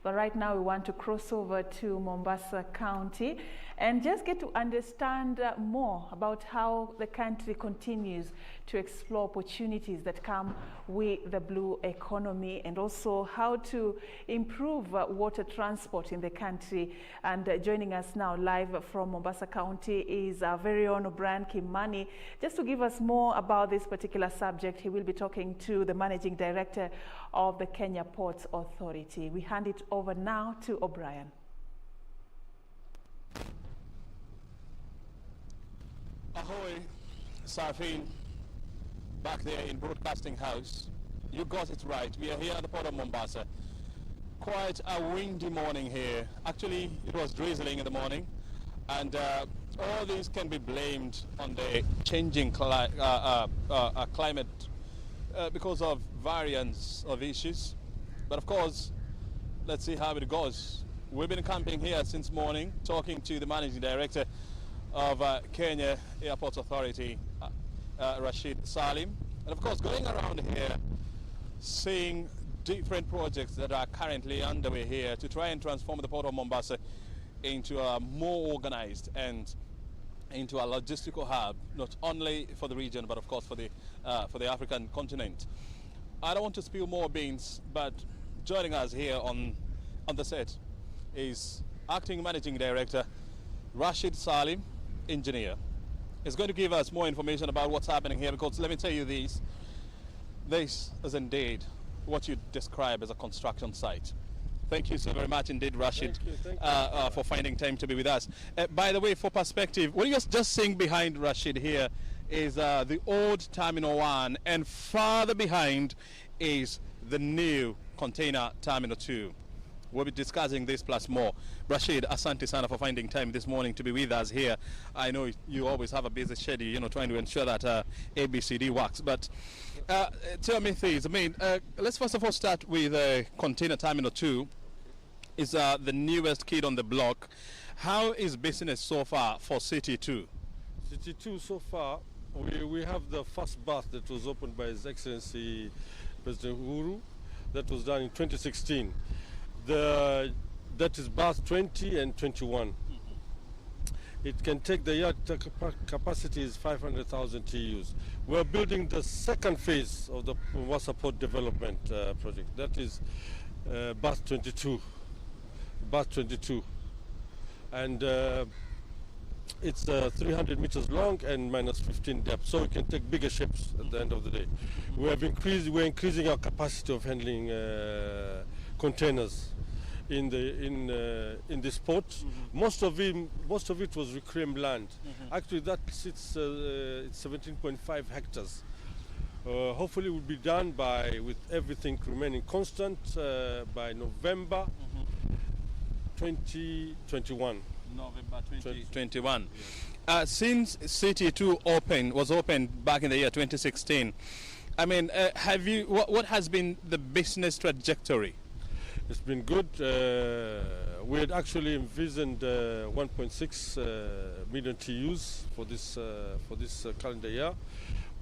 But right now we want to cross over to Mombasa County and just get to understand more about how the country continues to explore opportunities that come with the blue economy, and also how to improve water transport in the country. And joining us now live from Mombasa County is our very own Brian Kimani. Just to give us more about this particular subject, he will be talking to the Managing Director of the Kenya Ports Authority. We hand it over now to O'Brien. Ahoy, Safin, back there in Broadcasting House. You got it right. We are here at the port of Mombasa. Quite a windy morning here. Actually, it was drizzling in the morning, and all these can be blamed on the changing climate because of variance of issues. But of course, let's see how it goes. We've been camping here since morning, talking to the Managing Director of Kenya Airports Authority, Rashid Salim. And of course, going around here, seeing different projects that are currently underway here to try and transform the port of Mombasa into a more organized and into a logistical hub, not only for the region, but of course for the African continent. I don't want to spill more beans, but joining us here on the set is Acting Managing Director Rashid Salim, engineer. Is going to give us more information about what's happening here, because let me tell you this is indeed what you describe as a construction site. Thank you so very much indeed, Rashid, thank you. For finding time to be with us. By the way, for perspective, what you're just seeing behind Rashid here is the old Terminal 1, and farther behind is the new Container Terminal 2. We'll be discussing this plus more. Rashid, asante sana for finding time this morning to be with us here. I know you always have a busy schedule, trying to ensure that ABCD works. But tell me things. I mean, let's first of all start with Container Terminal 2. It's the newest kid on the block. How is business so far for City 2? City 2 so far, we have the first berth that was opened by His Excellency President Uhuru. That was done in 2016. That is berth 20 and 21. It can take the yard capacity is 500,000 TEUs. We're building the second phase of the Mombasa Port Development project. That is berth 22. Berth 22. And it's 300 meters long and minus 15 depth, so we can take bigger ships at the end of the day. We're increasing our capacity of handling containers in this port. Most of it was reclaimed land. Actually, that sits it's 17.5 hectares. Hopefully, it will be done with everything remaining constant by November 2021. November 2021. Yes. Since City 2 was opened back in the year 2016, I mean, what has been the business trajectory? It's been good. We had actually envisioned 1.6 million TEUs for this calendar year.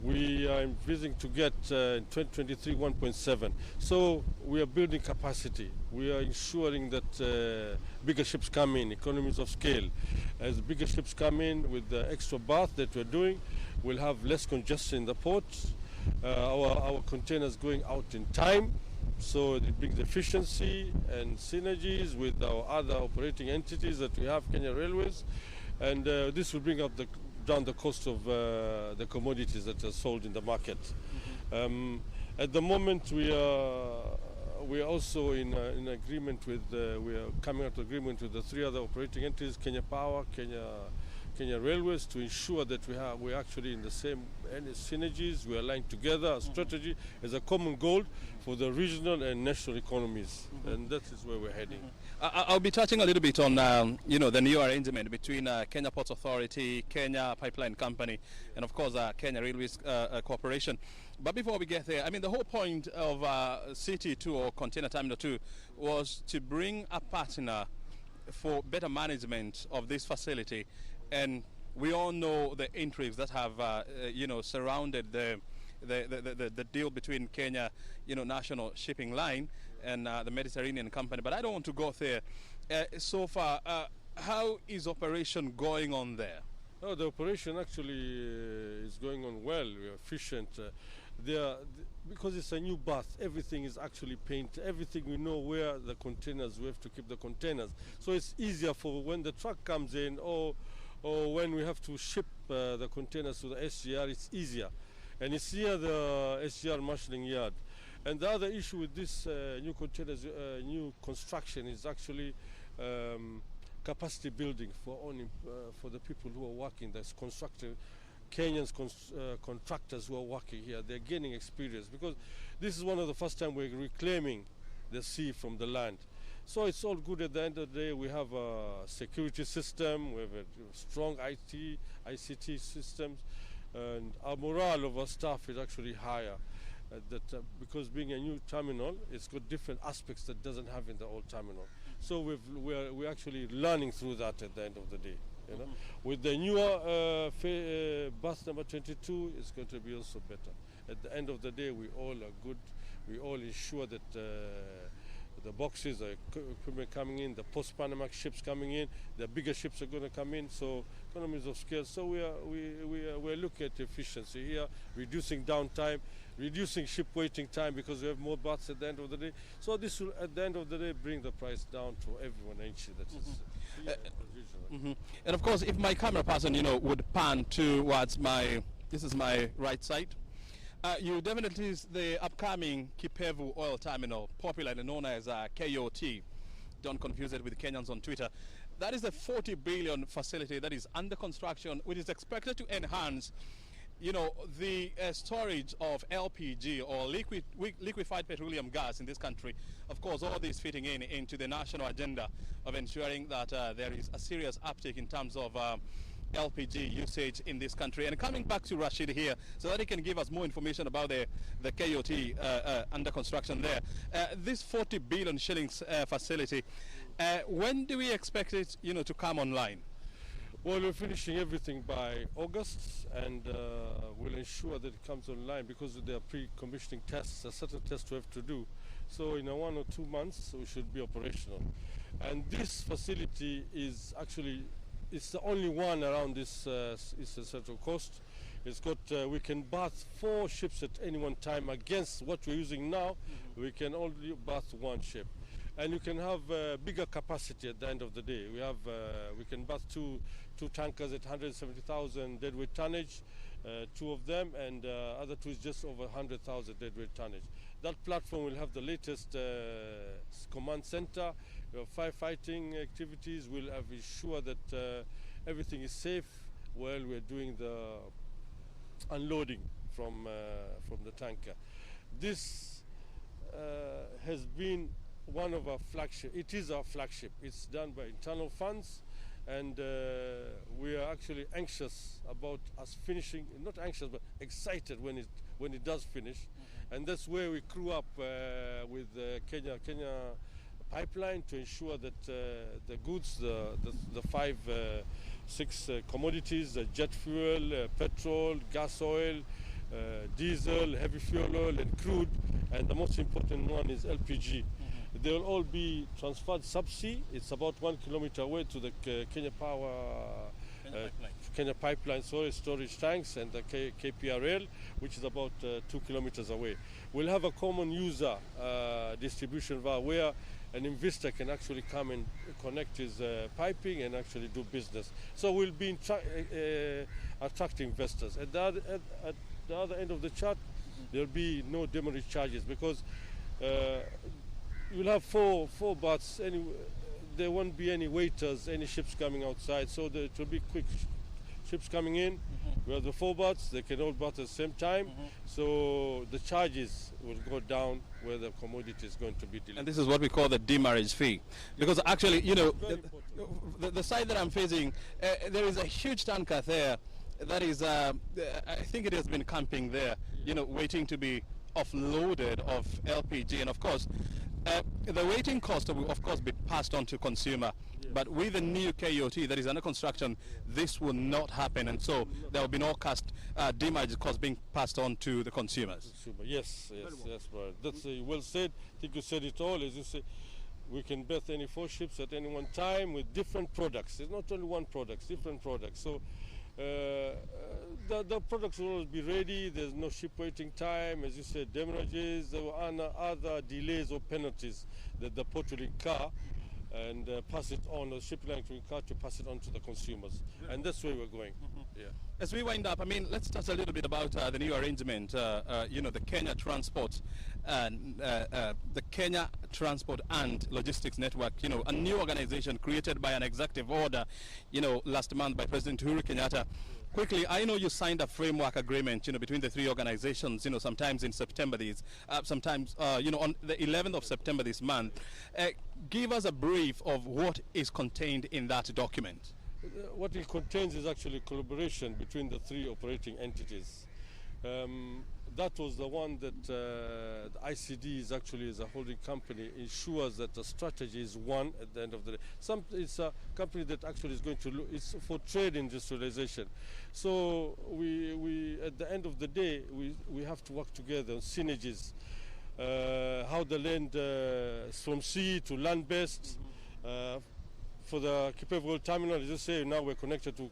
We are envisioning to get in 2023 1.7. So we are building capacity. We are ensuring that bigger ships come in, economies of scale. As bigger ships come in with the extra berth that we're doing, we'll have less congestion in the port. Our containers going out in time, so it brings efficiency and synergies with our other operating entities that we have, Kenya Railways, and this will bring up down the cost of the commodities that are sold in the market. At the moment, we are also in agreement with we are coming out of agreement with the three other operating entities, Kenya Power, Kenya Railways, to ensure that we're actually in the same synergies. We are aligned together. A strategy as a common goal for the regional and national economies, and that is where we're heading. I'll be touching a little bit on the new arrangement between Kenya Ports Authority, Kenya Pipeline Company, and of course Kenya Railways Corporation. But before we get there, I mean, the whole point of City 2 or Container Terminal 2 was to bring a partner for better management of this facility. And we all know the intrigues that have, surrounded the deal between Kenya, National Shipping Line and the Mediterranean Company, but I don't want to go there. So far, how is operation going on there? Oh, the operation actually is going on well. We're efficient. Because it's a new berth, everything is actually painted. Everything we know where the containers, we have to keep the containers. So it's easier for when the truck comes in or when we have to ship the containers to the SGR, it's easier. And it's near the SGR marshalling yard. And the other issue with this new containers, new construction is actually capacity building for the people who are working. There's constructing Kenyan contractors who are working here. They're gaining experience because this is one of the first time we're reclaiming the sea from the land. So it's all good. At the end of the day, we have a security system, we have a strong ICT systems, and our morale of our staff is actually higher. Because being a new terminal, it's got different aspects that doesn't have in the old terminal. So we're actually learning through that at the end of the day. You know? With the newer bus number 22, it's going to be also better. At the end of the day, we all are good. We all ensure that the boxes, the equipment coming in, the post-Panamax ships coming in, the bigger ships are going to come in. So economies of scale. So we're looking at efficiency here, reducing downtime, reducing ship waiting time because we have more berths at the end of the day. So this will, at the end of the day, bring the price down to everyone. And of course, if my camera person, would pan towards this is my right side, you definitely see the upcoming Kipevu oil terminal, popularly known as KOT. Don't confuse it with Kenyans on Twitter. That is a 40 billion facility that is under construction, which is expected to enhance the storage of LPG or liquefied petroleum gas in this country. Of course, all this fitting into the national agenda of ensuring that there is a serious uptick in terms of LPG usage in this country. And coming back to Rashid here, so that he can give us more information about the KOT under construction there. This 40 billion shillings facility, when do we expect it to come online? Well, we're finishing everything by August, and we'll ensure that it comes online because there are pre-commissioning tests, a certain tests we have to do. So in 1 or 2 months, we should be operational. And this facility is actually, it's the only one around this Eastern Central Coast. It's got, we can berth 4 ships at any one time against what we're using now. We can only berth 1 ship. And you can have bigger capacity at the end of the day. We can berth two tankers at 170,000 deadweight tonnage, 2 of them, and other 2 is just over 100,000 deadweight tonnage. That platform will have the latest command center, firefighting activities. We'll have ensure that everything is safe while we're doing the unloading from the tanker. This has been one of our flagship. It is our flagship. It's done by internal funds, and we are actually anxious about us finishing. Not anxious, but excited when it does finish, and that's where we crew up with Kenya Pipeline to ensure that the goods, the 5, 6 commodities, the jet fuel, petrol, gas oil, diesel, heavy fuel oil, and crude, and the most important one is LPG. They will all be transferred subsea. It's about 1 kilometer away to the Kenya Pipeline storage tanks and the KPA rail, which is about 2 kilometers away. We'll have a common user distribution valve where an investor can actually come and connect his piping and actually do business. So we'll be attracting investors. At the other end of the chart, there'll be no demurrage charges because you'll have four berths. There won't be any waiters, any ships coming outside. So it will be quick ships coming in. We have the 4 berths. They can all berth at the same time. So the charges will go down where the commodity is going to be delivered. And this is what we call the demurrage fee. Because actually, the side that I'm facing, there is a huge tanker there. That is, I think it has been camping there, waiting to be offloaded of LPG. And of course, the waiting cost will of course be passed on to consumer. But with the new KOT that is under construction, this will not happen, and so there will be no damage cost being passed on to the consumers. Yes, Brian. That's well said. I think you said it all. As you say, we can berth any 4 ships at any one time with different products. It's not only one product, different products. So the products will always be ready. There's no ship waiting time. As you said, damages or other delays or penalties that the port will incur, and pass it on, the ship line will incur to pass it on to the consumers. And that's where we're going. Yeah. As we wind up, I mean, let's touch a little bit about the new arrangement, the Kenya Transport and the Kenya Transport and Logistics Network, a new organization created by an executive order, last month by President Uhuru Kenyatta. Quickly, I know you signed a framework agreement, between the 3 organizations, sometimes in September sometimes, on the 11th of September this month. Give us a brief of what is contained in that document. What it contains is actually collaboration between the 3 operating entities. That was the one that the ICD is actually, as a holding company, ensures that the strategy is one at the end of the day. It's a company that actually is going to look, it's for trade industrialization. So we at the end of the day, we have to work together on synergies. How the land from sea to land-based. For the KPA World Terminal, as you say, now we're connected to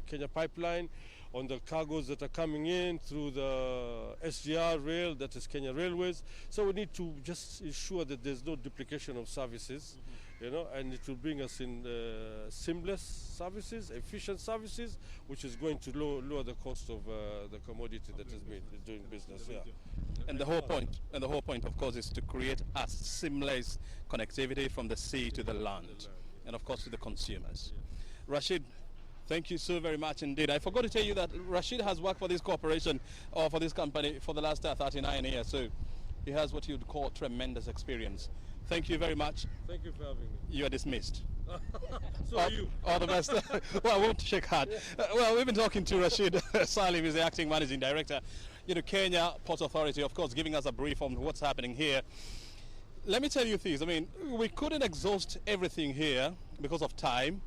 Kenya Pipeline on the cargoes that are coming in through the SGR rail, that is Kenya Railways. So we need to just ensure that there's no duplication of services, and it will bring us in seamless services, efficient services, which is going to lower the cost of the commodity that is doing business. Yeah. And the whole point, of course, is to create a seamless connectivity from the sea to the land, and of course to the consumers. Rashid, thank you so very much indeed. I forgot to tell you that Rashid has worked for this corporation or for this company for the last 39 years, so he has what you'd call tremendous experience. Thank you very much. Thank you for having me. You are dismissed. So are you. All the best. Well, I won't shake hand. Well, we've been talking to Rashid Salim, who's the acting managing director. Kenya Port Authority, of course, giving us a brief on what's happening here. Let me tell you this. I mean, we couldn't exhaust everything here because of time,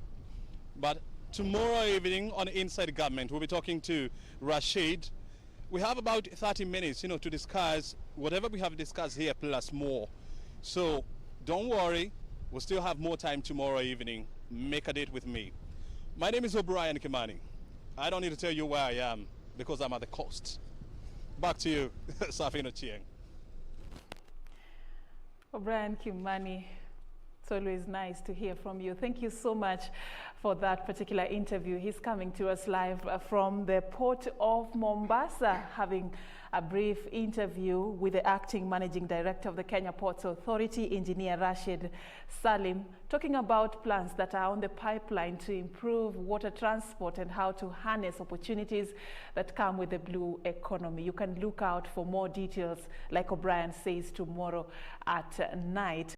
but tomorrow evening on Inside Government, we'll be talking to Rashid. We have about 30 minutes, to discuss whatever we have discussed here plus more. So don't worry, we'll still have more time tomorrow evening. Make a date with me. My name is O'Brien Kimani. I don't need to tell you where I am because I'm at the coast. Back to you, Safino Chieng. O'Brien Kimani, it's always nice to hear from you. Thank you so much for that particular interview. He's coming to us live from the port of Mombasa, having a brief interview with the acting managing director of the Kenya Ports Authority, Engineer Rashid Salim, talking about plans that are on the pipeline to improve water transport and how to harness opportunities that come with the blue economy. You can look out for more details, like O'Brien says, tomorrow at night.